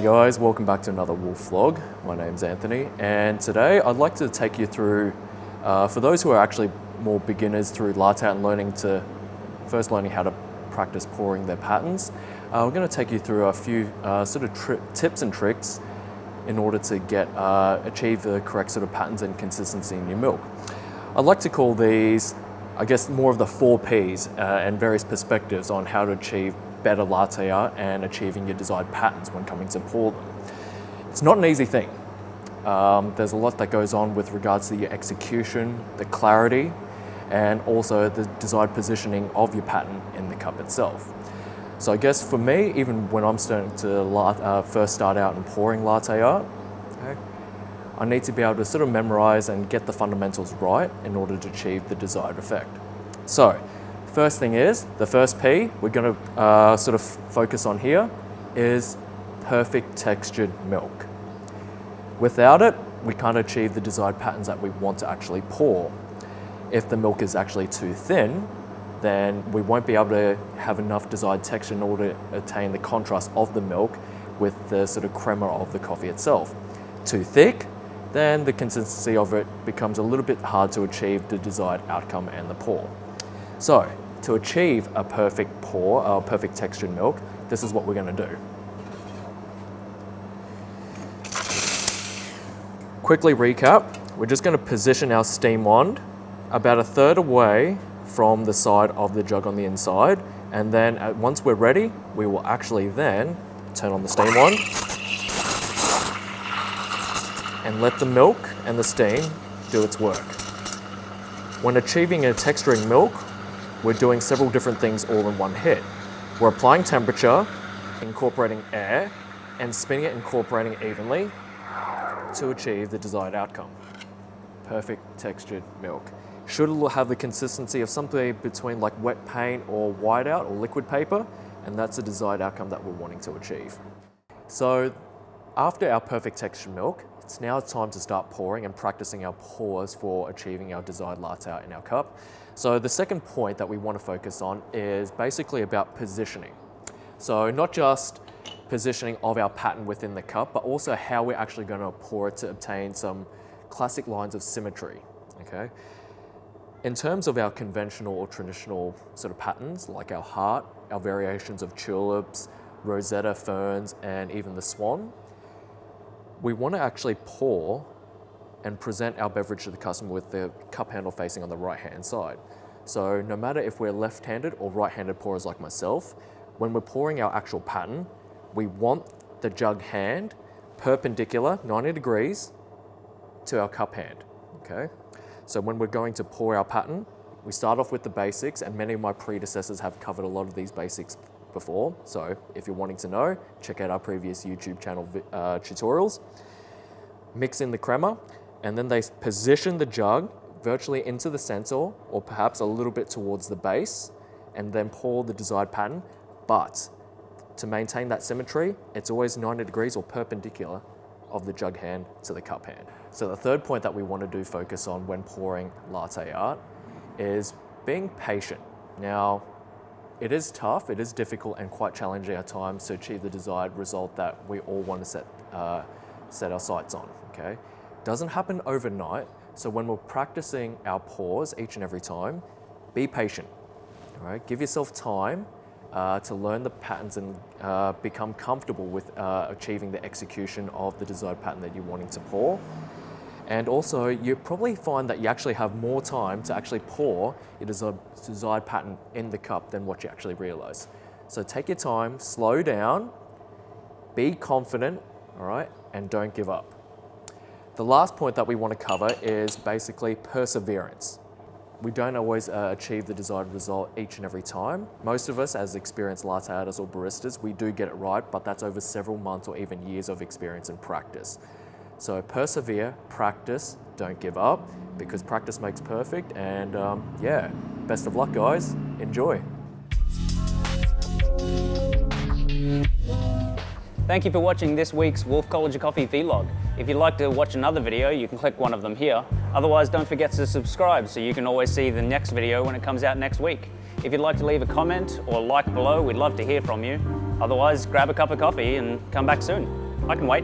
guys, welcome back to another Wolf vlog. My name's Anthony, and today I'd like to take you through, for those who are actually more beginners through Latte and learning how to practice pouring their patterns, we're going to take you through a few sort of tips and tricks in order to achieve the correct sort of patterns and consistency in your milk. I'd like to call these, I guess, more of the 4 Ps and various perspectives on how to achieve better latte art and achieving your desired patterns when coming to pour them. It's not an easy thing. There's a lot that goes on with regards to your execution, the clarity, and also the desired positioning of your pattern in the cup itself. So I guess for me, even when I'm starting to first start out in pouring latte art, okay, I need to be able to sort of memorize and get the fundamentals right in order to achieve the desired effect. So, first thing is, the first P we're going to sort of focus on here is perfect textured milk. Without it, we can't achieve the desired patterns that we want to actually pour. If the milk is actually too thin, then we won't be able to have enough desired texture in order to attain the contrast of the milk with the sort of crema of the coffee itself. Too thick, then the consistency of it becomes a little bit hard to achieve the desired outcome and the pour. So, to achieve a perfect pour, or perfect textured milk, this is what we're going to do. Quickly recap, we're just going to position our steam wand about 1/3 away from the side of the jug on the inside, and then once we're ready, we will actually then turn on the steam wand and let the milk and the steam do its work. When achieving a texturing milk, we're doing several different things all in one hit. We're applying temperature, incorporating air, and spinning it, incorporating it evenly to achieve the desired outcome. Perfect textured milk. Should have the consistency of something between like wet paint or whiteout or liquid paper, and that's the desired outcome that we're wanting to achieve. So after our perfect textured milk, it's now time to start pouring and practicing our pours for achieving our desired latte art in our cup. So the second point that we want to focus on is basically about positioning. So not just positioning of our pattern within the cup, but also how we're actually going to pour it to obtain some classic lines of symmetry, okay? In terms of our conventional or traditional sort of patterns, like our heart, our variations of tulips, rosetta, ferns, and even the swan, we want to actually pour and present our beverage to the customer with the cup handle facing on the right-hand side. So no matter if we're left-handed or right-handed pourers like myself, when we're pouring our actual pattern, we want the jug hand perpendicular, 90 degrees, to our cup hand, okay? So when we're going to pour our pattern, we start off with the basics, and many of my predecessors have covered a lot of these basics before. So if you're wanting to know, check out our previous YouTube channel tutorials. Mix in the crema, and then they position the jug virtually into the center or perhaps a little bit towards the base, and then pour the desired pattern. But to maintain that symmetry, it's always 90 degrees or perpendicular of the jug hand to the cup hand. So the third point that we want to focus on when pouring latte art is being patient. Now, it is tough, it is difficult and quite challenging at times to achieve the desired result that we all want to set our sights on, okay? Doesn't happen overnight, so when we're practicing our pours each and every time, be patient, all right? Give yourself time to learn the patterns and become comfortable with achieving the execution of the desired pattern that you're wanting to pour. And also, you probably find that you actually have more time to actually pour your desired pattern in the cup than what you actually realize. So take your time, slow down, be confident, all right, and don't give up. The last point that we want to cover is basically perseverance. We don't always achieve the desired result each and every time. Most of us, as experienced latte artists or baristas, we do get it right, but that's over several months or even years of experience and practice. So persevere, practice, don't give up, because practice makes perfect, and yeah, best of luck guys, enjoy. Thank you for watching this week's Wolf College of Coffee vlog. If you'd like to watch another video, you can click one of them here. Otherwise, don't forget to subscribe so you can always see the next video when it comes out next week. If you'd like to leave a comment or like below, we'd love to hear from you. Otherwise, grab a cup of coffee and come back soon. I can wait.